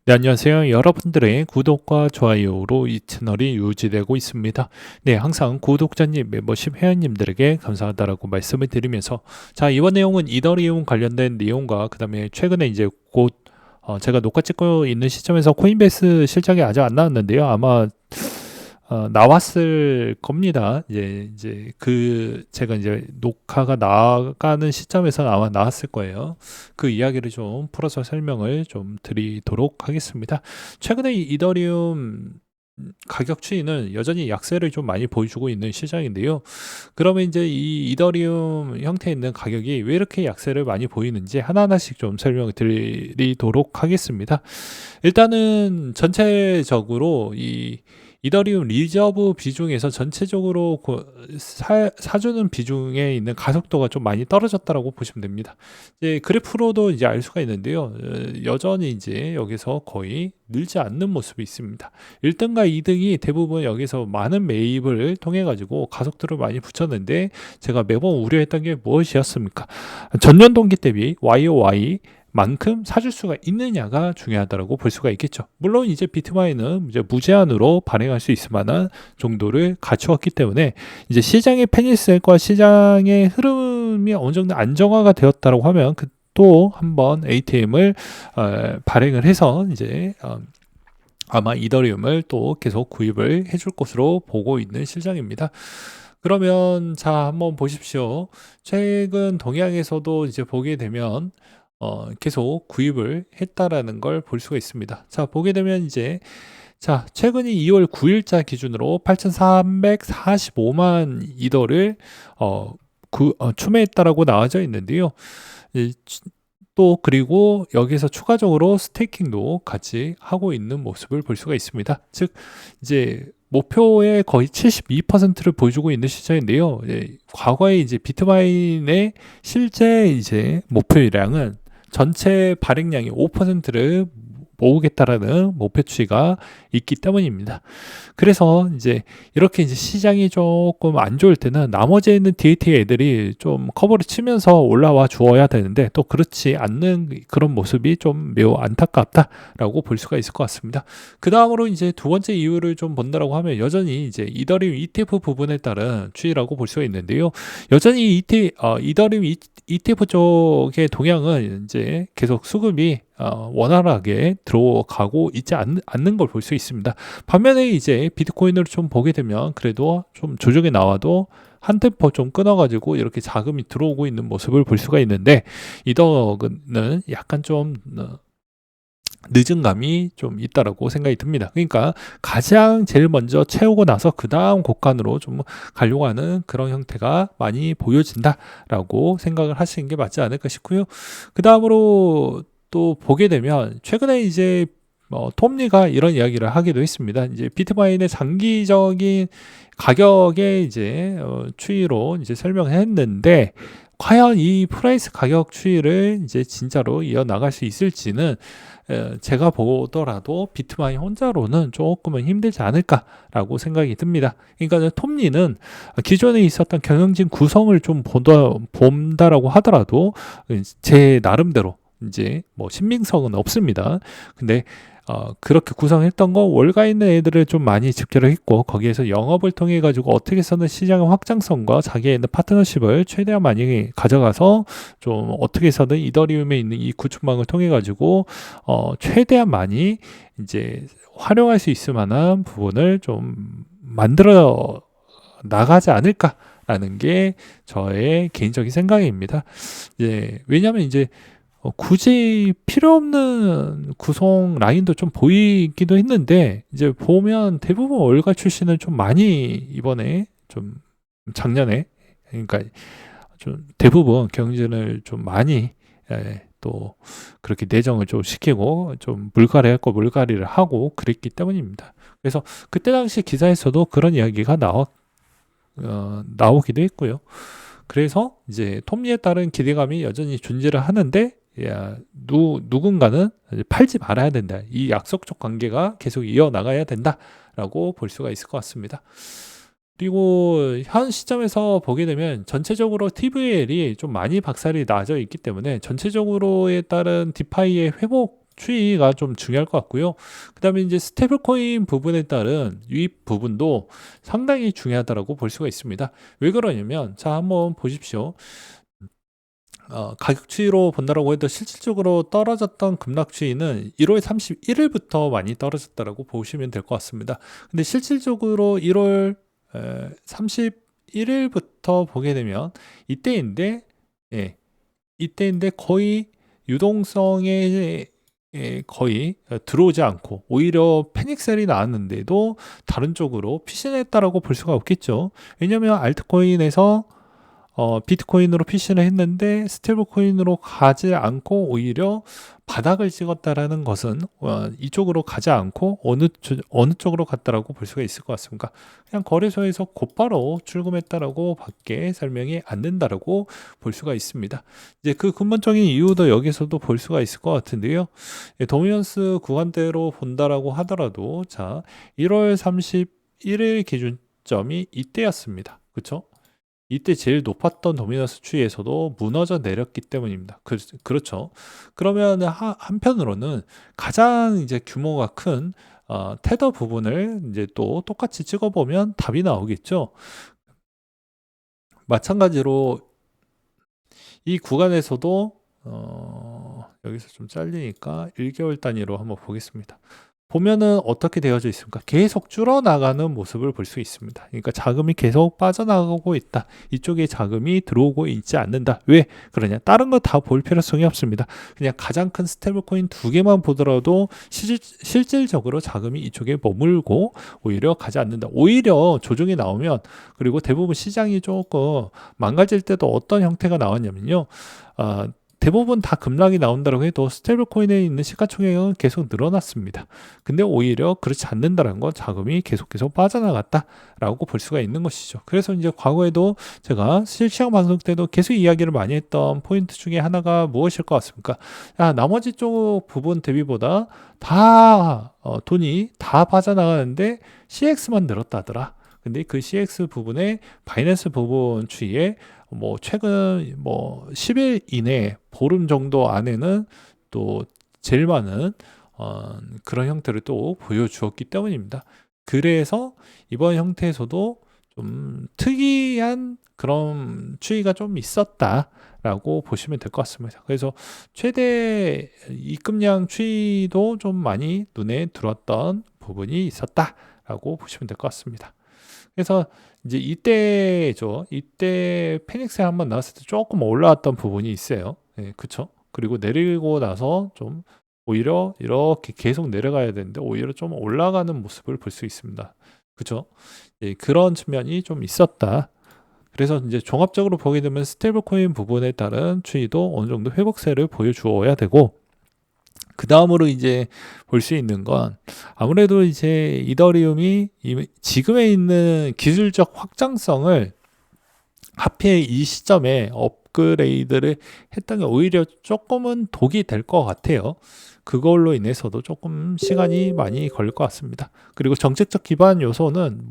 네, 안녕하세요. 여러분들의 구독과 좋아요로 이 채널이 유지되고 있습니다. 네, 항상 구독자님, 멤버십 회원님들에게 감사하다라고 말씀을 드리면서, 자, 이번 내용은 이더리움 관련된 내용과 그다음에 최근에 이제 곧 제가 녹화 찍고 있는 시점에서 코인베이스 실적이 아직 안 나왔는데요. 아마 나왔을 겁니다. 이제 그 제가 이제 녹화가 나가는 시점에서 아마 나왔을 거예요. 그 이야기를 좀 풀어서 설명을 좀 드리도록 하겠습니다. 최근에 이 이더리움 가격 추이는 여전히 약세를 좀 많이 보여주고 있는 시장인데요. 그러면 이제 이 이더리움 형태에 있는 가격이 왜 이렇게 약세를 많이 보이는지 하나하나씩 좀 설명을 드리도록 하겠습니다. 일단은 전체적으로 이 이더리움 리저브 비중에서 전체적으로 사주는 비중에 있는 가속도가 좀 많이 떨어졌다라고 보시면 됩니다. 이제 그래프로도 이제 알 수가 있는데요. 여전히 이제 여기서 거의 늘지 않는 모습이 있습니다. 1등과 2등이 대부분 여기서 많은 매입을 통해 가지고 가속도를 많이 붙였는데, 제가 매번 우려했던 게 무엇이었습니까? 전년 동기 대비 YOY 만큼 사줄 수가 있느냐가 중요하다고 볼 수가 있겠죠. 물론 이제 비트마인은 이제 무제한으로 발행할 수 있을 만한 정도를 갖추었기 때문에 이제 시장의 페니셀과 시장의 흐름이 어느 정도 안정화가 되었다고 하면 또 한번 ATM을 발행을 해서 이제 아마 이더리움을 또 계속 구입을 해줄 것으로 보고 있는 실정입니다. 그러면 자, 한번 보십시오. 최근 동향에서도 이제 보게 되면 계속 구입을 했다라는 걸 볼 수가 있습니다. 자, 보게 되면 이제 자, 최근이 2월 9일자 기준으로 8,345만 이더를 추매했다라고 나와져 있는데요. 또 그리고 여기서 추가적으로 스테이킹도 같이 하고 있는 모습을 볼 수가 있습니다. 즉 이제 목표의 거의 72%를 보여주고 있는 시장인데요. 과거에 이제 비트마인의 실제 이제 목표량은 전체 발행량의 5%를 모으겠다라는 목표치가 있기 때문입니다. 그래서 이제 이렇게 이제 시장이 조금 안 좋을 때는 나머지 있는 DAT 애들이 좀 커버를 치면서 올라와 주어야 되는데, 또 그렇지 않는 그런 모습이 좀 매우 안타깝다라고 볼 수가 있을 것 같습니다. 그 다음으로 이제 두 번째 이유를 좀 본다라고 하면 여전히 이제 이더리움 ETF 부분에 따른 추이라고 볼 수가 있는데요. 여전히 이더리움 ETF 쪽의 동향은 이제 계속 수급이 원활하게 들어가고 있지 않는 걸 볼 수 있습니다. 반면에 이제 비트코인을 좀 보게 되면 그래도 좀 조정이 나와도 한 템포 좀 끊어가지고 이렇게 자금이 들어오고 있는 모습을 볼 수가 있는데, 이더는 약간 좀 늦은 감이 좀 있다라고 생각이 듭니다. 그러니까 가장 제일 먼저 채우고 나서 그 다음 곡간으로 좀 가려고 하는 그런 형태가 많이 보여진다라고 생각을 하시는 게 맞지 않을까 싶고요. 그 다음으로 또 보게 되면 최근에 이제 톰리가 이런 이야기를 하기도 했습니다. 이제 비트마인의 장기적인 가격의 이제 추이로 이제 설명을 했는데, 과연 이 프라이스 가격 추이를 이제 진짜로 이어나갈 수 있을지는 제가 보더라도 비트마인 혼자로는 조금은 힘들지 않을까라고 생각이 듭니다. 그러니까 톰리는 기존에 있었던 경영진 구성을 좀 본다라고 하더라도 제 나름대로 이제 뭐 신빙성은 없습니다. 근데 그렇게 구성했던 거 월가 있는 애들을 좀 많이 집결을 했고, 거기에서 영업을 통해 가지고 어떻게 해서는 시장의 확장성과 자기의 있는 파트너십을 최대한 많이 가져가서 좀 어떻게 해서든 이더리움에 있는 이 구축망을 통해 가지고 최대한 많이 이제 활용할 수 있을 만한 부분을 좀 만들어 나가지 않을까라는 게 저의 개인적인 생각입니다. 왜냐하면 이제 굳이 필요 없는 구성 라인도 좀 보이기도 했는데, 이제 보면 대부분 월가 출신을 좀 많이 이번에 좀 작년에, 그러니까 좀 대부분 경진을 좀 많이 또 그렇게 내정을 좀 시키고 좀 물갈이 할 거 물갈이를 하고 그랬기 때문입니다. 그래서 그때 당시 기사에서도 그런 이야기가 나오기도 했고요. 그래서 이제 톱니에 따른 기대감이 여전히 존재를 하는데, 누군가는 팔지 말아야 된다. 이 약속적 관계가 계속 이어나가야 된다라고 볼 수가 있을 것 같습니다. 그리고 현 시점에서 보게 되면 전체적으로 TVL이 좀 많이 박살이 나져 있기 때문에 전체적으로에 따른 디파이의 회복 추이가 좀 중요할 것 같고요. 그 다음에 이제 스테이블 코인 부분에 따른 유입 부분도 상당히 중요하다고 볼 수가 있습니다. 왜 그러냐면, 자, 한번 보십시오. 가격 추이로 본다라고 해도 실질적으로 떨어졌던 급락 추이는 1월 31일부터 많이 떨어졌다라고 보시면 될 것 같습니다. 근데 실질적으로 1월 31일부터 보게 되면 이때인데, 예, 이때인데 거의 유동성에 거의 들어오지 않고 오히려 패닉셀이 나왔는데도 다른 쪽으로 피신했다라고 볼 수가 없겠죠. 왜냐하면 알트코인에서 비트코인으로 피신을 했는데 스테이블 코인으로 가지 않고 오히려 바닥을 찍었다라는 것은 이쪽으로 가지 않고 어느 쪽으로 갔다라고 볼 수가 있을 것 같습니다. 그냥 거래소에서 곧바로 출금했다라고 밖에 설명이 안 된다라고 볼 수가 있습니다. 이제 그 근본적인 이유도 여기서도 볼 수가 있을 것 같은데요. 도미넌스 구간대로 본다라고 하더라도 자 1월 31일 기준점이 이때였습니다. 그렇죠? 이때 제일 높았던 도미넌스 추이에서도 무너져 내렸기 때문입니다. 그렇죠. 그러면 한편으로는 가장 이제 규모가 큰 테더 부분을 이제 또 똑같이 찍어보면 답이 나오겠죠. 마찬가지로 이 구간에서도 여기서 좀 잘리니까 1개월 단위로 한번 보겠습니다. 보면은 어떻게 되어져 있습니까? 계속 줄어나가는 모습을 볼 수 있습니다. 그러니까 자금이 계속 빠져나가고 있다. 이쪽에 자금이 들어오고 있지 않는다. 왜 그러냐? 다른 거 다 볼 필요성이 없습니다. 그냥 가장 큰 스테이블 코인 2개만 보더라도 실질적으로 자금이 이쪽에 머물고 오히려 가지 않는다. 오히려 조정이 나오면, 그리고 대부분 시장이 조금 망가질 때도 어떤 형태가 나왔냐면요. 대부분 다 급락이 나온다고 해도 스테이블 코인에 있는 시가총액은 계속 늘어났습니다. 근데 오히려 그렇지 않는다는 건 자금이 계속 빠져나갔다라고 볼 수가 있는 것이죠. 그래서 이제 과거에도 제가 실시간 방송 때도 계속 이야기를 많이 했던 포인트 중에 하나가 무엇일 것 같습니까? 나머지 쪽 부분 대비보다 다 돈이 다 빠져나가는데 CX만 늘었다더라. 근데 그 CX 부분에 바이낸스 부분 추이에 최근 10일 이내 보름 정도 안에는 또 제일 많은 그런 형태를 또 보여주었기 때문입니다. 그래서 이번 형태에서도 좀 특이한 그런 추이가 좀 있었다라고 보시면 될 것 같습니다. 그래서 최대 입금량 추이도 좀 많이 눈에 들어왔던 부분이 있었다라고 보시면 될 것 같습니다. 그래서 이제 이때죠. 이때 페닉스에 한번 나왔을 때 조금 올라왔던 부분이 있어요. 네, 그쵸? 그리고 내리고 나서 좀 오히려 이렇게 계속 내려가야 되는데 오히려 좀 올라가는 모습을 볼 수 있습니다. 그쵸? 네, 그런 측면이 좀 있었다. 그래서 이제 종합적으로 보게 되면 스테이블 코인 부분에 따른 추이도 어느 정도 회복세를 보여주어야 되고, 그 다음으로 이제 볼 수 있는 건 아무래도 이제 이더리움이 지금에 있는 기술적 확장성을 하필 이 시점에 업그레이드를 했던 게 오히려 조금은 독이 될 것 같아요. 그걸로 인해서도 조금 시간이 많이 걸릴 것 같습니다. 그리고 정책적 기반 요소는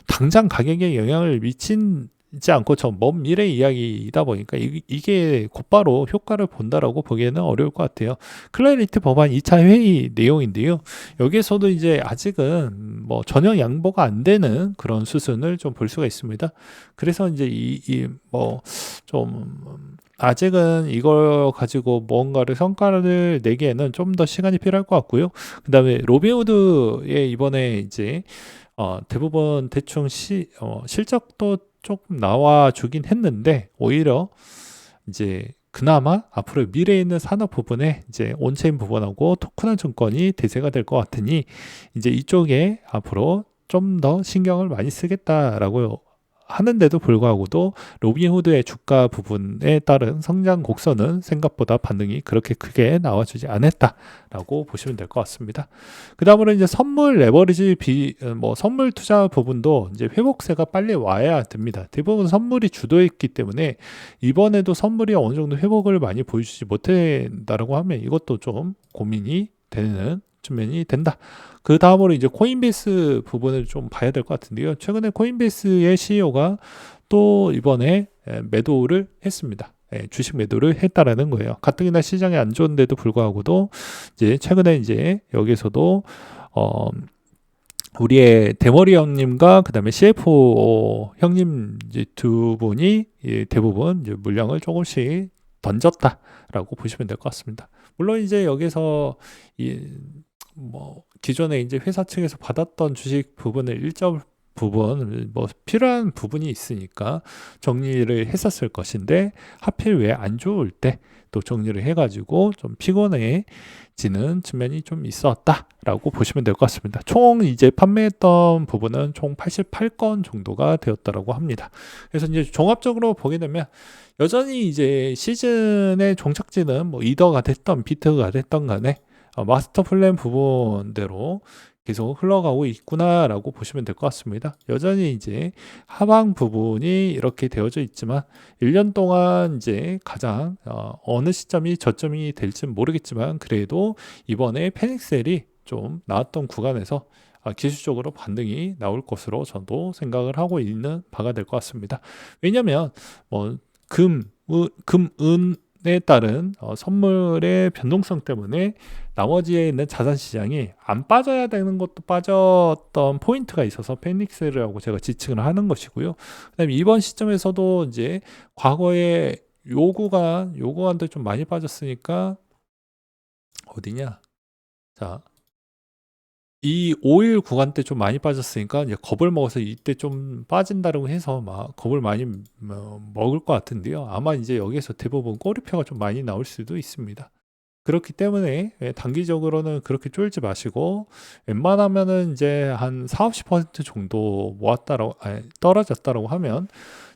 당장 가격에 영향을 미치지 않고 저 먼 미래 이야기이다 보니까 이게 곧바로 효과를 본다라고 보기에는 어려울 것 같아요. 클래리티 법안 2차 회의 내용인데요. 여기에서도 이제 아직은 전혀 양보가 안 되는 그런 수순을 좀 볼 수가 있습니다. 그래서 이제 좀 아직은 이걸 가지고 뭔가를 성과를 내기에는 좀 더 시간이 필요할 것 같고요. 그 다음에 로빈후드의 이번에 이제 대부분 대충 실적도 조금 나와주긴 했는데 오히려 이제 그나마 앞으로 미래에 있는 산업 부분에 이제 온체인 부분하고 토큰화 증권이 대세가 될 것 같으니 이제 이쪽에 앞으로 좀 더 신경을 많이 쓰겠다라고 하는데도 불구하고도 로빈후드의 주가 부분에 따른 성장 곡선은 생각보다 반응이 그렇게 크게 나와주지 않았다라고 보시면 될 것 같습니다. 그 다음으로 이제 선물 레버리지 선물 투자 부분도 이제 회복세가 빨리 와야 됩니다. 대부분 선물이 주도했기 때문에 이번에도 선물이 어느 정도 회복을 많이 보여주지 못한다라고 하면 이것도 좀 고민이 되는 측면이 된다. 그 다음으로 이제 코인베이스 부분을 좀 봐야 될 것 같은데요. 최근에 코인베이스의 CEO가 또 이번에 매도를 했습니다. 주식 매도를 했다라는 거예요. 가뜩이나 시장이 안 좋은데도 불구하고도 이제 최근에 이제 여기서도 우리의 대머리 형님과 그다음에 CFO 형님 이제 두 분이 대부분 이제 물량을 조금씩 던졌다라고 보시면 될 것 같습니다. 물론 이제 여기서 기존에 이제 회사 측에서 받았던 주식 부분을 일정 부분 필요한 부분이 있으니까 정리를 했었을 것인데 하필 왜 안 좋을 때 또 정리를 해가지고 좀 피곤해지는 측면이 좀 있었다라고 보시면 될 것 같습니다. 총 이제 판매했던 부분은 총 88건 정도가 되었다라고 합니다. 그래서 이제 종합적으로 보게 되면 여전히 이제 시즌의 종착지는 이더가 됐던 비트가 됐던 간에 마스터 플랜 부분대로 계속 흘러가고 있구나라고 보시면 될 것 같습니다. 여전히 이제 하방 부분이 이렇게 되어져 있지만 1년 동안 이제 가장 어느 시점이 저점이 될지는 모르겠지만 그래도 이번에 패닉셀이 좀 나왔던 구간에서 기술적으로 반등이 나올 것으로 저도 생각을 하고 있는 바가 될 것 같습니다. 왜냐하면 은에 따른 선물의 변동성 때문에 나머지에 있는 자산 시장이 안 빠져야 되는 것도 빠졌던 포인트가 있어서 패닉셀이라고 제가 지칭을 하는 것이고요. 그다음에 이번 시점에서도 이제 과거에 요구간도 좀 많이 빠졌으니까 어디냐? 자, 이 5일 구간 때 좀 많이 빠졌으니까 이제 겁을 먹어서 이때 좀 빠진다고 해서 막 겁을 많이 먹을 것 같은데요. 아마 이제 여기서 대부분 꼬리표가 좀 많이 나올 수도 있습니다. 그렇기 때문에 단기적으로는 그렇게 쫄지 마시고 웬만하면은 이제 한 40~50% 정도 떨어졌다라고 하면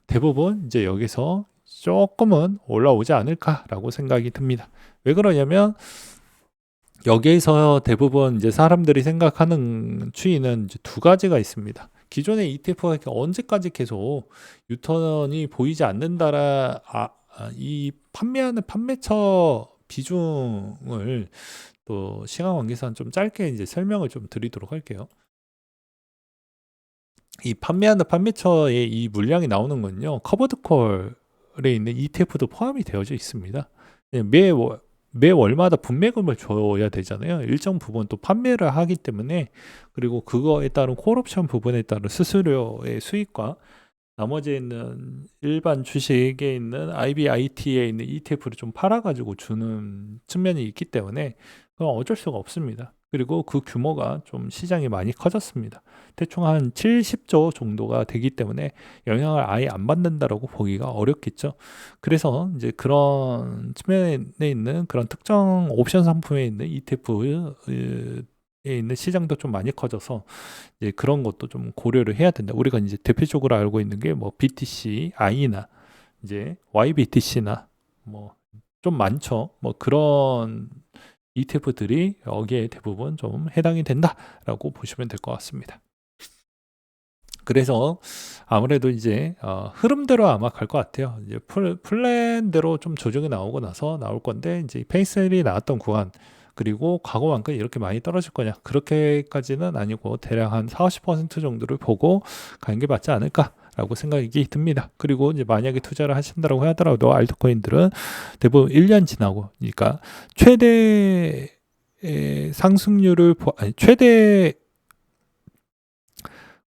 대부분 이제 여기서 조금은 올라오지 않을까라고 생각이 듭니다. 왜 그러냐면 여기에서 대부분 이제 사람들이 생각하는 추이는 이제 두 가지가 있습니다. 기존의 ETF가 언제까지 계속 유턴이 보이지 않는다라 이 판매하는 판매처 비중을 또 시간 관계상 좀 짧게 이제 설명을 좀 드리도록 할게요. 이 판매하는 판매처의 이 물량이 나오는 건요, 커버드콜에 있는 ETF도 포함이 되어져 있습니다. 매 월마다 분매금을 줘야 되잖아요. 일정 부분 또 판매를 하기 때문에. 그리고 그거에 따른 콜옵션 부분에 따른 수수료의 수익과 나머지 있는 일반 주식에 있는 IBIT에 있는 ETF를 좀 팔아가지고 주는 측면이 있기 때문에 그건 어쩔 수가 없습니다. 그리고 그 규모가 좀 시장이 많이 커졌습니다. 대충 한 70조 정도가 되기 때문에 영향을 아예 안 받는다라고 보기가 어렵겠죠. 그래서 이제 그런 측면에 있는 그런 특정 옵션 상품에 있는 ETF에 있는 시장도 좀 많이 커져서 이제 그런 것도 좀 고려를 해야 된다. 우리가 이제 대표적으로 알고 있는 게 BTC, I나 이제 YBTC나 좀 많죠. 그런 ETF들이 여기에 대부분 좀 해당이 된다라고 보시면 될 것 같습니다. 그래서 아무래도 이제 흐름대로 아마 갈 것 같아요. 이제 플랜대로 좀 조정이 나오고 나서 나올 건데 이제 페이셀이 나왔던 구간 그리고 과거만큼 이렇게 많이 떨어질 거냐 그렇게까지는 아니고 대략 한 40~50% 정도를 보고 가는 게 맞지 않을까라고 생각이 듭니다. 그리고 이제 만약에 투자를 하신다고 하더라도 알트코인들은 대부분 1년 지나고 그러니까 최대 상승률을 최대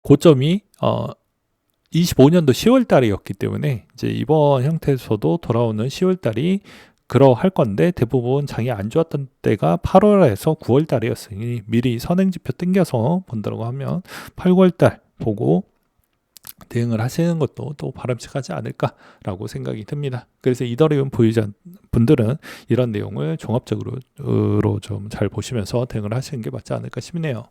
고점이 25년도 10월 달이었기 때문에 이제 이번 형태에서도 돌아오는 10월 달이 그러할 건데 대부분 장이 안 좋았던 때가 8월에서 9월 달이었으니 미리 선행지표 땡겨서 본다고 하면 8, 9월 달 보고 대응을 하시는 것도 또 바람직하지 않을까라고 생각이 듭니다. 그래서 이더리움 보유자 분들은 이런 내용을 종합적으로 좀 잘 보시면서 대응을 하시는 게 맞지 않을까 싶네요.